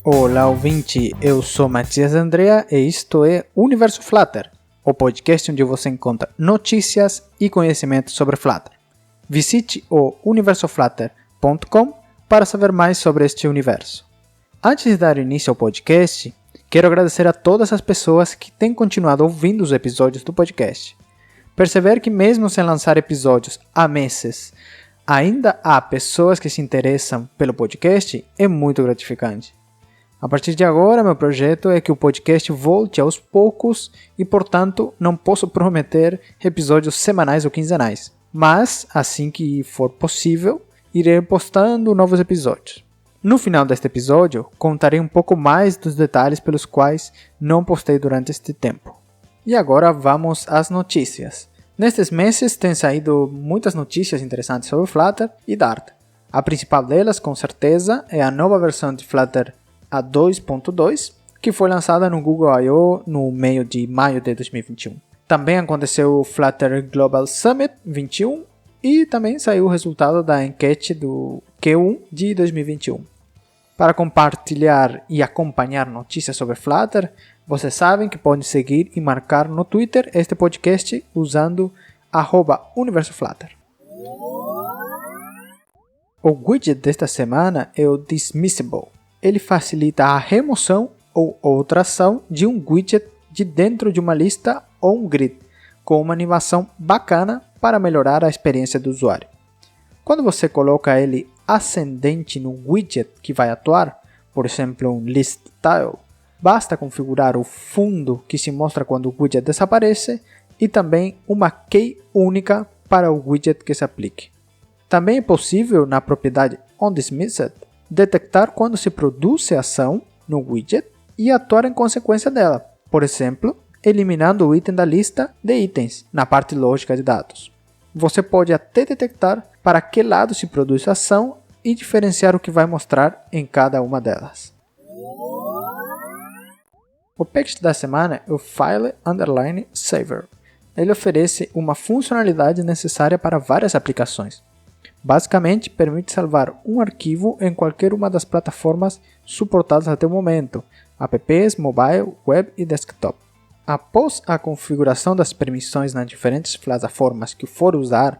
Olá, ouvinte! Eu sou Matias Andrea e isto é Universo Flutter, o podcast onde você encontra notícias e conhecimento sobre Flutter. Visite o universoflutter.com para saber mais sobre este universo. Antes de dar início ao podcast, quero agradecer a todas as pessoas que têm continuado ouvindo os episódios do podcast. Perceber que mesmo sem lançar episódios há meses, ainda há pessoas que se interessam pelo podcast é muito gratificante. A partir de agora, meu projeto é que o podcast volte aos poucos e, portanto, não posso prometer episódios semanais ou quinzenais. Mas, assim que for possível, irei postando novos episódios. No final deste episódio, contarei um pouco mais dos detalhes pelos quais não postei durante este tempo. E agora vamos às notícias. Nestes meses têm saído muitas notícias interessantes sobre Flutter e Dart. A principal delas, com certeza, é a nova versão de Flutter a 2.2, que foi lançada no Google I.O. no meio de maio de 2021. Também aconteceu o Flutter Global Summit 21 e também saiu o resultado da enquete do Q1 de 2021. Para compartilhar e acompanhar notícias sobre Flutter, vocês sabem que podem seguir e marcar no Twitter este podcast usando @UniversoFlutter. O widget desta semana é o Dismissible. Ele facilita a remoção ou outra ação de um widget de dentro de uma lista ou um grid, com uma animação bacana para melhorar a experiência do usuário. Quando você coloca ele ascendente no widget que vai atuar, por exemplo um list tile, basta configurar o fundo que se mostra quando o widget desaparece e também uma key única para o widget que se aplique. Também é possível, na propriedade OnDismissed, detectar quando se produz a ação no widget e atuar em consequência dela, por exemplo, eliminando o item da lista de itens na parte lógica de dados. Você pode até detectar para que lado se produz a ação e diferenciar o que vai mostrar em cada uma delas. O package da semana é o File_Saver. Ele oferece uma funcionalidade necessária para várias aplicações. Basicamente, permite salvar um arquivo em qualquer uma das plataformas suportadas até o momento, apps, mobile, web e desktop. Após a configuração das permissões nas diferentes plataformas que for usar,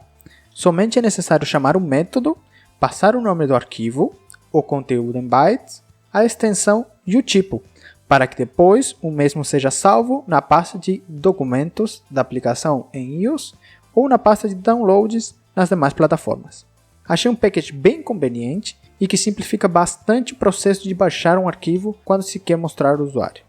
somente é necessário chamar um método, passar o nome do arquivo, o conteúdo em bytes, a extensão e o tipo, para que depois o mesmo seja salvo na pasta de documentos da aplicação em iOS ou na pasta de downloads nas demais plataformas. Achei um package bem conveniente e que simplifica bastante o processo de baixar um arquivo quando se quer mostrar ao usuário.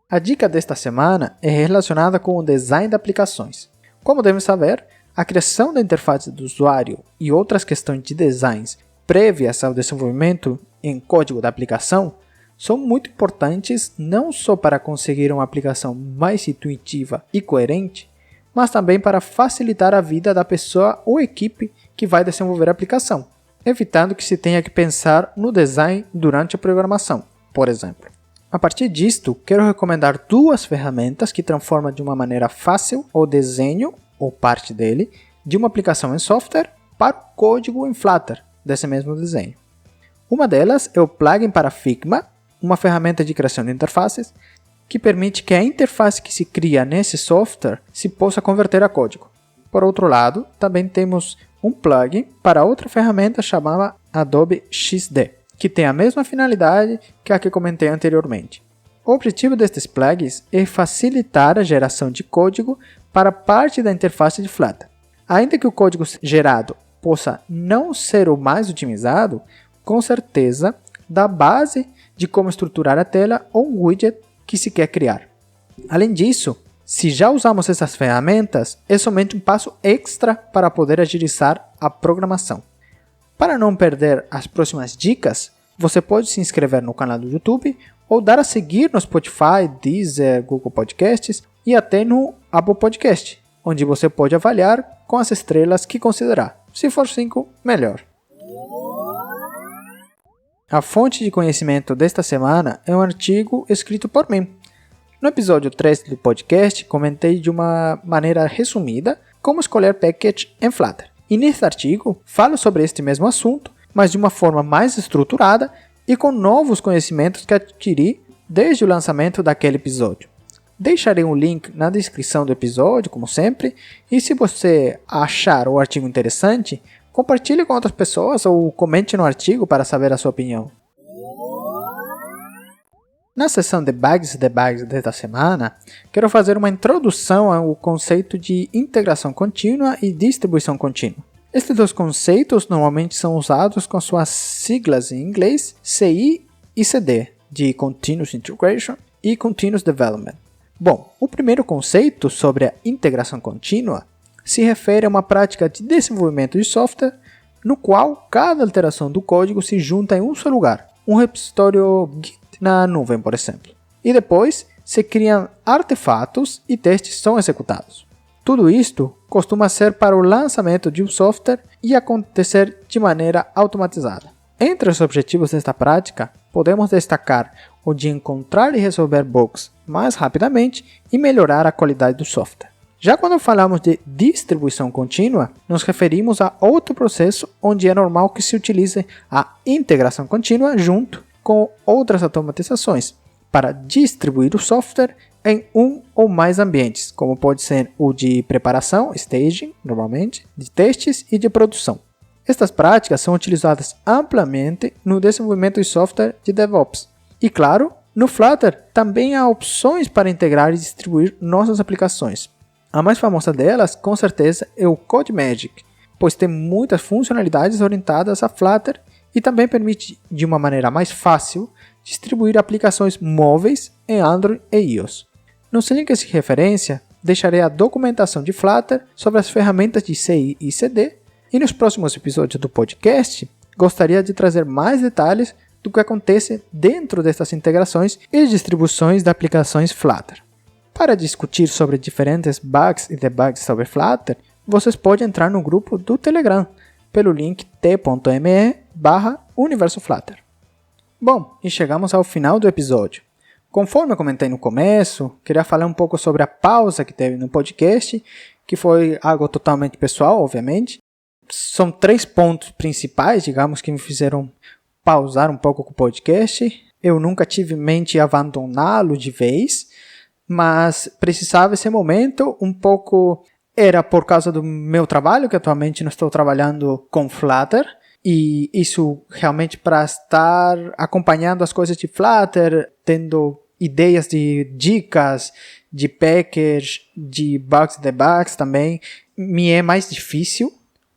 A dica desta semana é relacionada com o design de aplicações. Como devem saber, a criação da interface do usuário e outras questões de designs prévias ao desenvolvimento em código da aplicação são muito importantes não só para conseguir uma aplicação mais intuitiva e coerente, mas também para facilitar a vida da pessoa ou equipe que vai desenvolver a aplicação, evitando que se tenha que pensar no design durante a programação, por exemplo. A partir disto, quero recomendar duas ferramentas que transformam de uma maneira fácil o desenho, ou parte dele, de uma aplicação em software para o código em Flutter desse mesmo desenho. Uma delas é o plugin para Figma, uma ferramenta de criação de interfaces, que permite que a interface que se cria nesse software se possa converter a código. Por outro lado, também temos um plugin para outra ferramenta chamada Adobe XD, que tem a mesma finalidade que a que comentei anteriormente. O objetivo destes plugins é facilitar a geração de código para parte da interface de Flutter. Ainda que o código gerado possa não ser o mais otimizado, com certeza dá base de como estruturar a tela ou um widget que se quer criar. Além disso, se já usamos essas ferramentas, é somente um passo extra para poder agilizar a programação. Para não perder as próximas dicas, você pode se inscrever no canal do YouTube ou dar a seguir no Spotify, Deezer, Google Podcasts e até no Apple Podcast, onde você pode avaliar com as estrelas que considerar. Se for 5, melhor. A fonte de conhecimento desta semana é um artigo escrito por mim. No episódio 3 do podcast, comentei de uma maneira resumida como escolher package em Flutter. E neste artigo, falo sobre este mesmo assunto, mas de uma forma mais estruturada e com novos conhecimentos que adquiri desde o lançamento daquele episódio. Deixarei um link na descrição do episódio, como sempre, e se você achar o artigo interessante, compartilhe com outras pessoas ou comente no artigo para saber a sua opinião. Na seção Debugs e Debugs desta semana, quero fazer uma introdução ao conceito de integração contínua e distribuição contínua. Estes dois conceitos normalmente são usados com suas siglas em inglês CI e CD, de Continuous Integration e Continuous Development. Bom, o primeiro conceito sobre a integração contínua se refere a uma prática de desenvolvimento de software no qual cada alteração do código se junta em um só lugar, um repositório Git na nuvem, por exemplo, e depois se criam artefatos e testes são executados. Tudo isto costuma ser para o lançamento de um software e acontecer de maneira automatizada. Entre os objetivos desta prática, podemos destacar o de encontrar e resolver bugs mais rapidamente e melhorar a qualidade do software. Já quando falamos de distribuição contínua, nos referimos a outro processo onde é normal que se utilize a integração contínua junto com outras automatizações para distribuir o software em um ou mais ambientes, como pode ser o de preparação, staging, normalmente, de testes e de produção. Estas práticas são utilizadas amplamente no desenvolvimento de software de DevOps. E claro, no Flutter também há opções para integrar e distribuir nossas aplicações. A mais famosa delas, com certeza, é o CodeMagic, pois tem muitas funcionalidades orientadas a Flutter e também permite, de uma maneira mais fácil, distribuir aplicações móveis em Android e iOS. Nos links de referência, deixarei a documentação de Flutter sobre as ferramentas de CI e CD, e nos próximos episódios do podcast, gostaria de trazer mais detalhes do que acontece dentro destas integrações e distribuições de aplicações Flutter. Para discutir sobre diferentes bugs e debugs sobre Flutter, vocês podem entrar no grupo do Telegram, pelo link t.me/universoflutter. Bom, e chegamos ao final do episódio. Conforme eu comentei no começo, queria falar um pouco sobre a pausa que teve no podcast, que foi algo totalmente pessoal, obviamente. São 3 pontos principais, digamos, que me fizeram pausar um pouco com o podcast. Eu nunca tive em mente abandoná-lo de vez, mas precisava esse momento um pouco. Era por causa do meu trabalho, que atualmente não estou trabalhando com Flutter, e isso realmente para estar acompanhando as coisas de Flutter, tendo ideias de dicas, de package, de bugs e debugs também, me é mais difícil.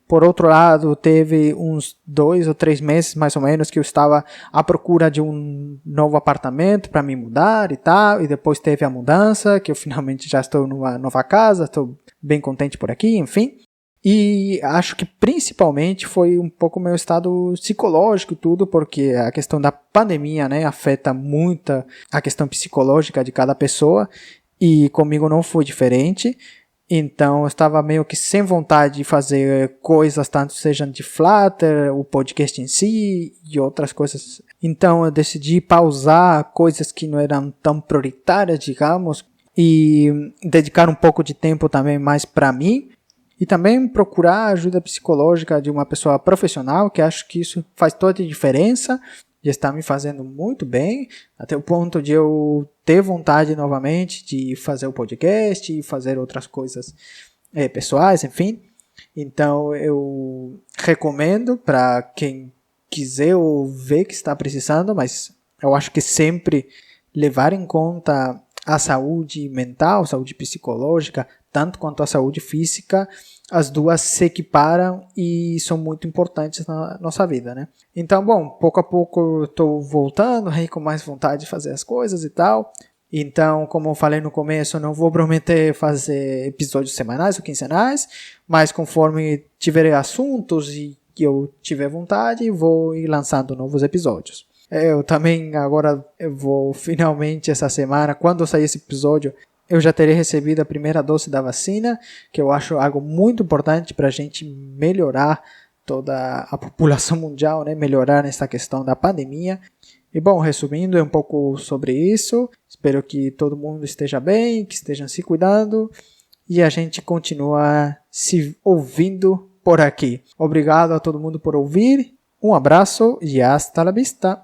Por outro lado, teve uns 2 ou 3 meses, mais ou menos, que eu estava à procura de um novo apartamento para me mudar e tal. E depois teve a mudança, que eu finalmente já estou numa nova casa, estou bem contente por aqui, enfim. E acho que principalmente foi um pouco o meu estado psicológico e tudo, porque a questão da pandemia, né, afeta muito a questão psicológica de cada pessoa. E comigo não foi diferente. Então, eu estava meio que sem vontade de fazer coisas, tanto sejam de Flutter, o podcast em si e outras coisas. Então, eu decidi pausar coisas que não eram tão prioritárias, digamos, e dedicar um pouco de tempo também mais para mim. E também procurar ajuda psicológica de uma pessoa profissional, que acho que isso faz toda a diferença. Já está me fazendo muito bem, até o ponto de eu ter vontade novamente de fazer o podcast e fazer outras coisas pessoais, enfim. Então eu recomendo para quem quiser ou ver que está precisando, mas eu acho que sempre levar em conta a saúde mental, saúde psicológica, tanto quanto a saúde física, as duas se equiparam e são muito importantes na nossa vida, né? Então, bom, pouco a pouco eu estou voltando aí com mais vontade de fazer as coisas e tal. Então, como eu falei no começo, eu não vou prometer fazer episódios semanais ou quinzenais, mas conforme tiver assuntos e que eu tiver vontade, vou ir lançando novos episódios. Eu também agora eu vou finalmente essa semana, quando sair esse episódio, eu já terei recebido a primeira dose da vacina, que eu acho algo muito importante para a gente melhorar toda a população mundial, né? Melhorar nessa questão da pandemia. E bom, resumindo, é um pouco sobre isso. Espero que todo mundo esteja bem, que estejam se cuidando e a gente continua se ouvindo por aqui. Obrigado a todo mundo por ouvir Um abraço e hasta la vista!